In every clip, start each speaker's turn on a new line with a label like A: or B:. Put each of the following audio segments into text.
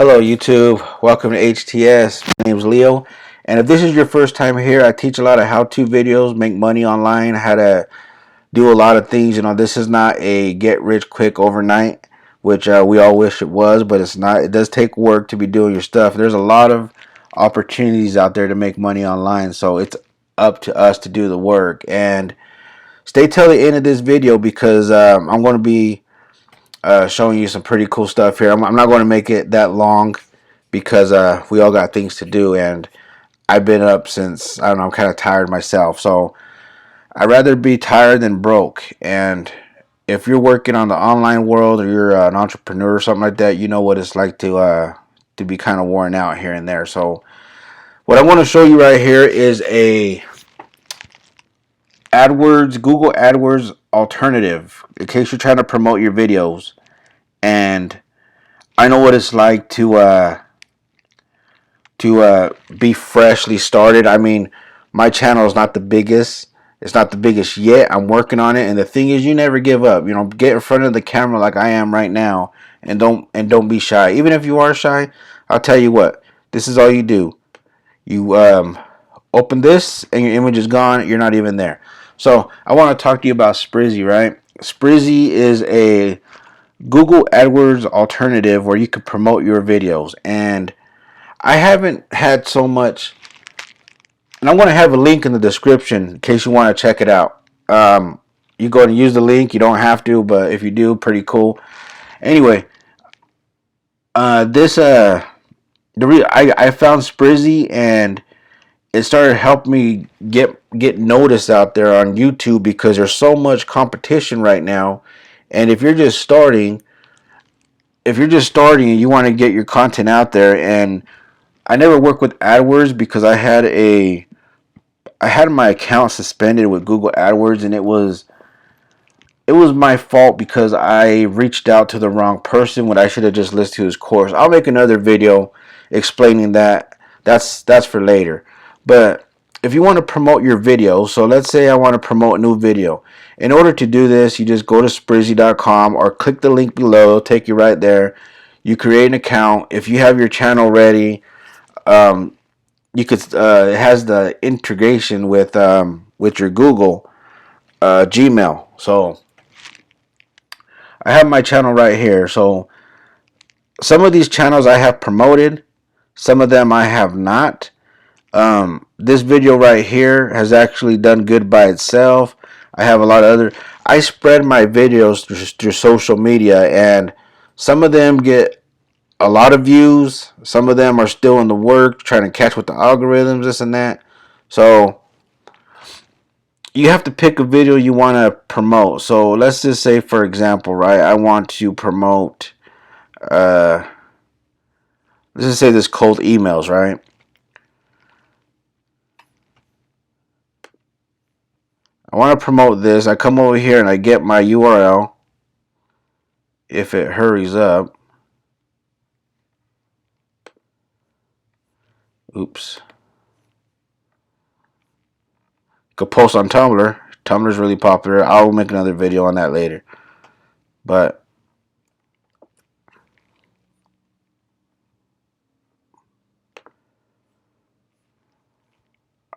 A: Hello YouTube, welcome to HTS. My name is Leo, and if this is your first time here, I teach a lot of how-to videos, make money online, how to do a lot of things. This is not a get-rich-quick overnight, which we all wish it was, but it's not. It does take work to be doing your stuff. There's a lot of opportunities out there to make money online, so it's up to us to do the work. And stay till the end of this video because I'm going to be showing you some pretty cool stuff here. I'm not going to make it that long because we all got things to do, and I've been up since, I don't know, I'm kind of tired myself. So I'd rather be tired than broke. And if you're working on the online world or you're an entrepreneur or something like that, you know what it's like to be kind of worn out here and there. So what I want to show you right here is a Google AdWords alternative in case you're trying to promote your videos. And I know what it's like to be freshly started. I mean, my channel is not the biggest. It's not the biggest yet. I'm working on it, and the thing is, you never give up. Get in front of the camera like I am right now, and don't be shy. Even if you are shy, I'll tell you what. This is all you do. You open this, and your image is gone. You're not even there. So I want to talk to you about Sprizzy, right? Sprizzy is a Google AdWords alternative where you can promote your videos, and I haven't had so much, and I'm going to have a link in the description in case you want to check it out. You go and use the link. You don't have to, but if you do, pretty cool. Anyway, I found Sprizzy, and it started helping me get noticed out there on YouTube because there's so much competition right now. And if you're just starting and you want to get your content out there, and I never worked with AdWords because I had my account suspended with Google AdWords, and it was my fault because I reached out to the wrong person when I should have just listened to his course. I'll make another video explaining that. That's for later. But if you want to promote your video, so let's say I want to promote a new video. In order to do this, you just go to Sprizzy.com or click the link below. It'll take you right there. You create an account. If you have your channel ready, you could it has the integration with your Google Gmail. So I have my channel right here. So some of these channels I have promoted, some of them I have not. This video right here has actually done good by itself. I have a lot of other. I spread my videos through social media, and some of them get a lot of views. Some of them are still in the work, trying to catch with the algorithms, this and that. So you have to pick a video you want to promote. So let's just say, for example, right, I want to promote, uh, let's just say this cold emails, right? I want to promote this. I come over here and I get my URL. If it hurries up. Oops. Could post on Tumblr. Tumblr's really popular. I'll make another video on that later. But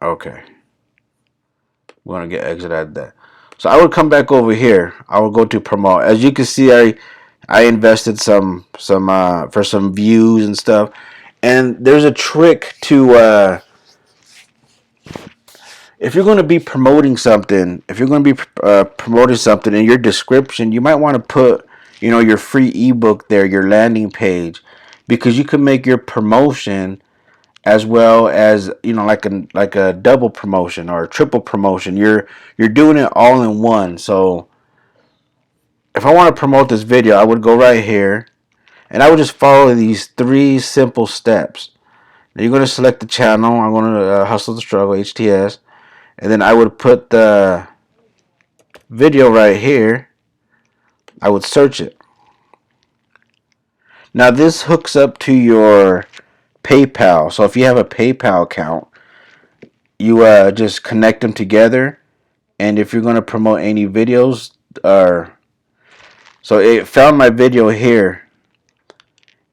A: okay, we're gonna get exit out of that. So I would come back over here. I will go to promote. As you can see, I invested some for some views and stuff. And there's a trick to if you're going to be promoting something, if you're going to be promoting something in your description, you might want to put, your free ebook there, your landing page, because you can make your promotion as well as, like a double promotion or a triple promotion. You're doing it all in one. So if I want to promote this video, I would go right here and I would just follow these three simple steps. Now you're going to select the channel. I'm going to Hustle the Struggle, HTS. And then I would put the video right here. I would search it. Now this hooks up to your PayPal. So if you have a PayPal account, you just connect them together. And if you're going to promote any videos, or so it found my video here,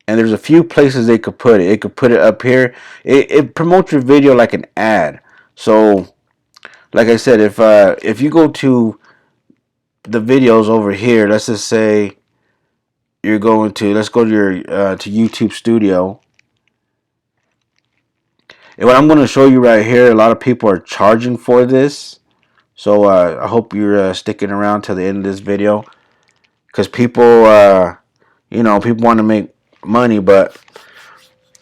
A: and there's a few places they could put it. It could put it up here. It promotes your video like an ad. So, like I said, if you go to the videos over here, let's just say you're going to let's go to your to YouTube Studio. And what I'm going to show you right here, a lot of people are charging for this. So I hope you're sticking around till the end of this video, because people, people want to make money, but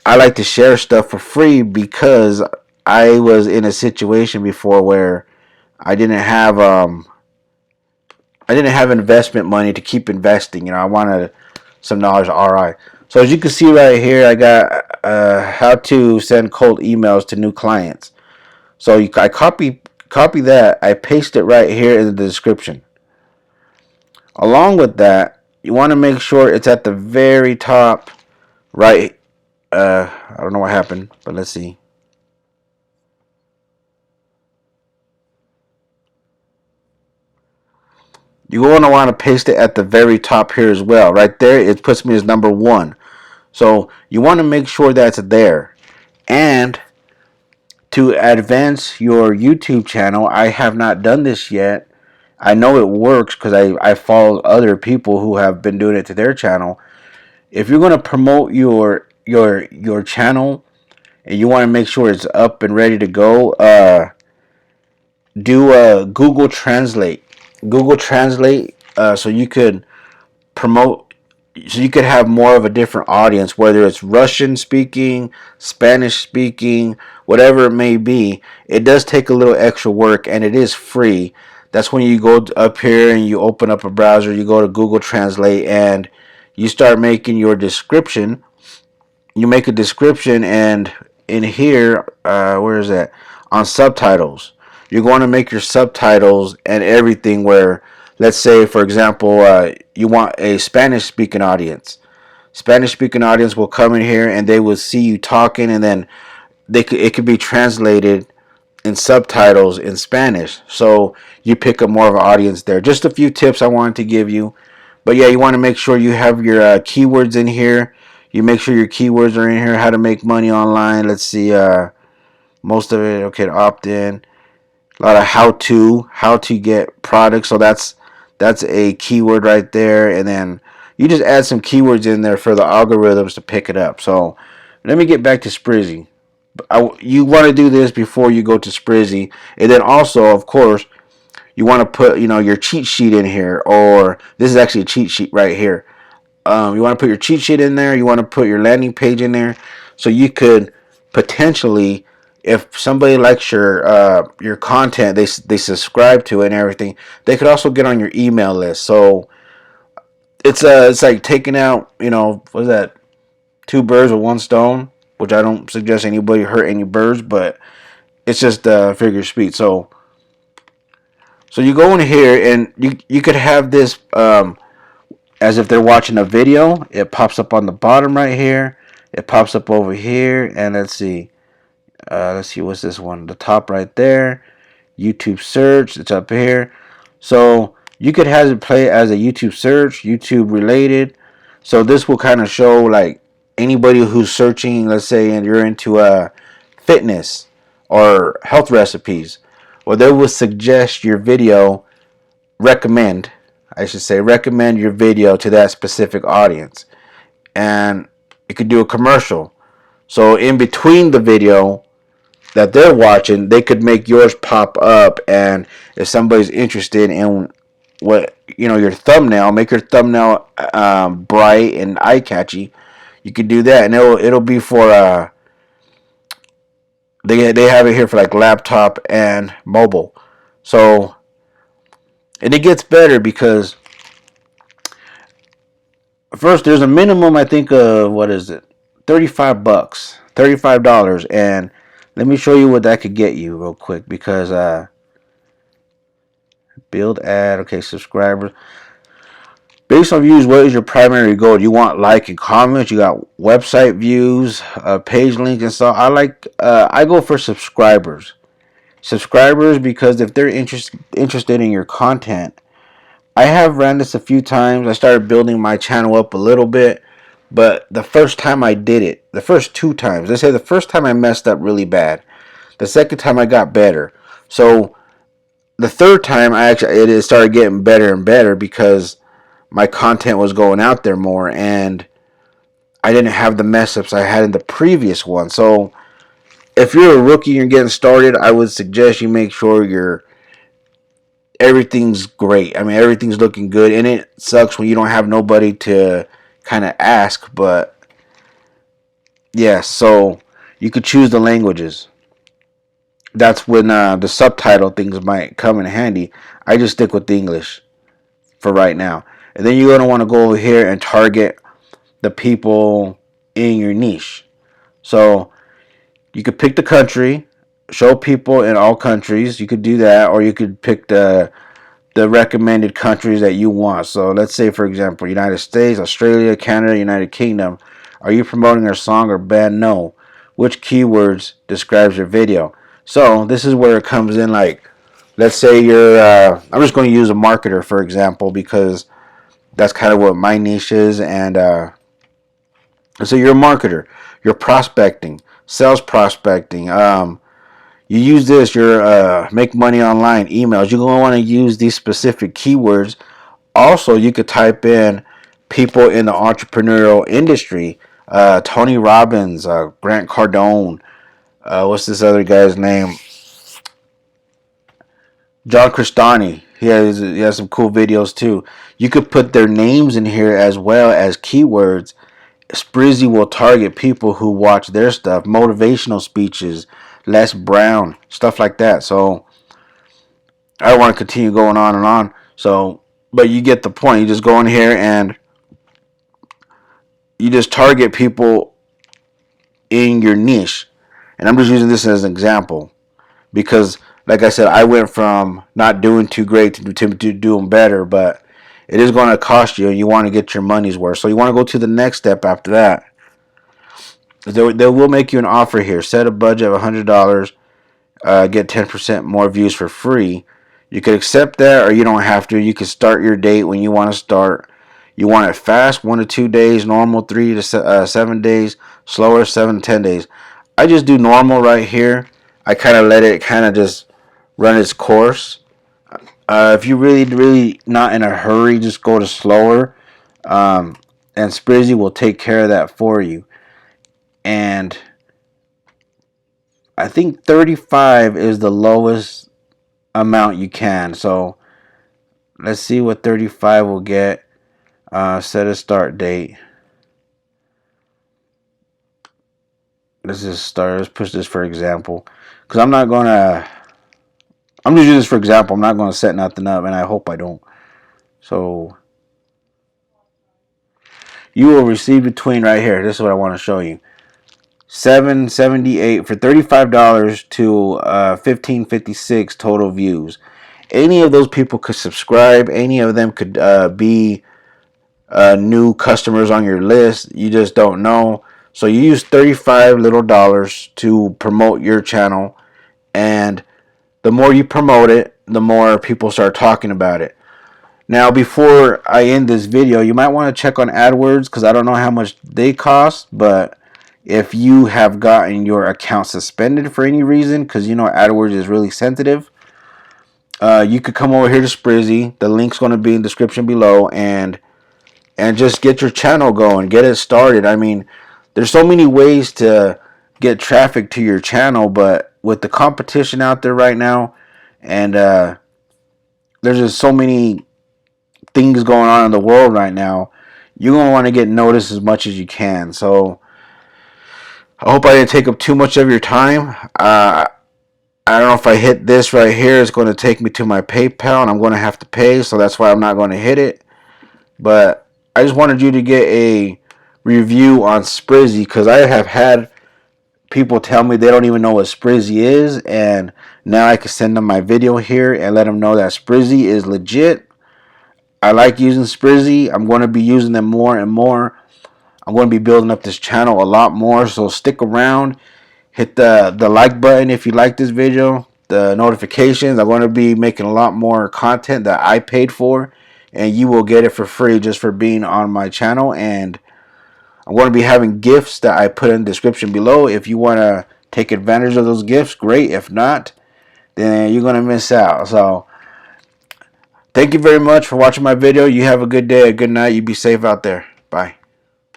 A: I like to share stuff for free because I was in a situation before where I didn't have investment money to keep investing. I wanted some knowledge RI. So as you can see right here, I got how to send cold emails to new clients. So I copy that. I paste it right here in the description. Along with that, you want to make sure it's at the very top right. I don't know what happened, but let's see. You're going to want to paste it at the very top here as well. Right there, it puts me as number 1. So you want to make sure that's there. And to advance your YouTube channel, I have not done this yet. I know it works because I follow other people who have been doing it to their channel. If you're going to promote your channel and you want to make sure it's up and ready to go, do Google Translate. Google Translate, so you could promote, so you could have more of a different audience, whether it's Russian speaking, Spanish speaking, whatever it may be. It does take a little extra work, and it is free. That's when you go up here and you open up a browser, you go to Google Translate, and you start making your description. You make a description, and in here, where is that? On subtitles, you're going to make your subtitles and everything where, let's say, for example, you want a Spanish speaking audience. Spanish speaking audience will come in here and they will see you talking, and then it could be translated in subtitles in Spanish. So you pick up more of an audience there. Just a few tips I wanted to give you. But yeah, you want to make sure you have your keywords in here. You make sure your keywords are in here. How to make money online. Let's see. Most of it. Okay, opt in. A lot of how to get products. So that's a keyword right there. And then you just add some keywords in there for the algorithms to pick it up. So let me get back to Sprizzy. You want to do this before you go to Sprizzy, and then also, of course, you want to put your cheat sheet in here, or this is actually a cheat sheet right here. You want to put your cheat sheet in there. You want to put your landing page in there, so you could potentially, if somebody likes your content, they subscribe to it and everything, they could also get on your email list. So it's like taking out what is that, two birds with one stone, which I don't suggest anybody hurt any birds, but it's just figure of speech. So you go in here and you could have this as if they're watching a video. It pops up on the bottom right here. It pops up over here, and let's see what's this one, the top right there. YouTube search, it's up here. So you could have it play as a YouTube search, YouTube related. So this will kind of show like anybody who's searching, let's say, and you're into fitness or health recipes, or they will suggest your video, recommend, I should say, recommend your video to that specific audience. And you could do a commercial. So in between the video that they're watching, they could make yours pop up, and if somebody's interested in what your thumbnail, make your thumbnail bright and eye catchy. You could do that, and it'll be for they have it here for like laptop and mobile. So, and it gets better because first there's a minimum, I think, of what is it, $35, $35, and let me show you what that could get you real quick, because build ad, okay, subscribers. Based on views, what is your primary goal? Do you want like and comments? You got website views, page links and stuff. I go for subscribers. Subscribers, because if they're interested in your content, I have ran this a few times. I started building my channel up a little bit, But the first time I did it, the first two times, let's say the first time I messed up really bad. The second time I got better. So the third time it started getting better and better because my content was going out there more and I didn't have the mess ups I had in the previous one. So if you're a rookie and you're getting started, I would suggest you make sure everything's great. I mean, everything's looking good, and it sucks when you don't have nobody to kind of ask. But yeah, so you could choose the languages. That's when the subtitle things might come in handy. I just stick with the English for right now, and then you're gonna want to go over here and target the people in your niche. So you could pick the country, show people in all countries. You could do that, or you could pick the recommended countries that you want. So let's say, for example, United States, Australia, Canada, United Kingdom. Are you promoting their song or band? No. Which keywords describes your video? So this is where it comes in. Like, let's say you're. I'm just going to use a marketer for example because that's kind of what my niche is. And so you're a marketer. You're prospecting, sales prospecting. You use this. You're make money online. Emails. You're going to want to use these specific keywords. Also, you could type in people in the entrepreneurial industry. Tony Robbins, Grant Cardone. What's this other guy's name? John Cristani. He has some cool videos too. You could put their names in here as well as keywords. Sprizzy will target people who watch their stuff, motivational speeches, Les Brown, stuff like that. So I don't want to continue going on and on. So, but you get the point. You just go in here and you just target people in your niche. And I'm just using this as an example because, like I said, I went from not doing too great to doing better, but it is going to cost you and you want to get your money's worth. So you want to go to the next step after that. They will make you an offer here. Set a budget of $100, get 10% more views for free. You could accept that or you don't have to. You can start your date when you want to start. You want it fast, 1 to 2 days, normal 3 to 7 days, slower 7 to 10 days. I just do normal right here. I kind of let it kind of just run its course. If you really not in a hurry, just go to slower. Um, and Sprizzy will take care of that for you. And I think 35 is the lowest amount you can. So let's see what 35 will get. Set a start date. Let's just start. Let's push this for example. Because I'm not going to. I'm just using this for example. I'm not going to set nothing up. And I hope I don't. So you will receive between right here. This is what I want to show you. $7.78 for $35 to 15.56 total views. Any of those people could subscribe. Any of them could be new customers on your list. You just don't know. So you use 35 little dollars to promote your channel, and the more you promote it, the more people start talking about it. Now, before I end this video, you might want to check on AdWords because I don't know how much they cost, but if you have gotten your account suspended for any reason, because you know AdWords is really sensitive, you could come over here to Sprizzy. The link's going to be in the description below, and just get your channel going, get it started. I mean, there's so many ways to get traffic to your channel, but with the competition out there right now, and there's just so many things going on in the world right now, you're going to want to get noticed as much as you can. So I hope I didn't take up too much of your time. I don't know if I hit this right here, it's going to take me to my PayPal and I'm going to have to pay, so that's why I'm not going to hit it. But I just wanted you to get a review on Sprizzy because I have had people tell me they don't even know what Sprizzy is, and now I can send them my video here and let them know that Sprizzy is legit. I like using Sprizzy. I'm going to be using them more and more. I'm going to be building up this channel a lot more, so stick around. Hit the like button if you like this video. The notifications. I'm going to be making a lot more content that I paid for, and you will get it for free just for being on my channel. And I'm going to be having gifts that I put in the description below. If you want to take advantage of those gifts, great. If not, then you're going to miss out. So thank you very much for watching my video. You have a good day, a good night. You be safe out there. Bye.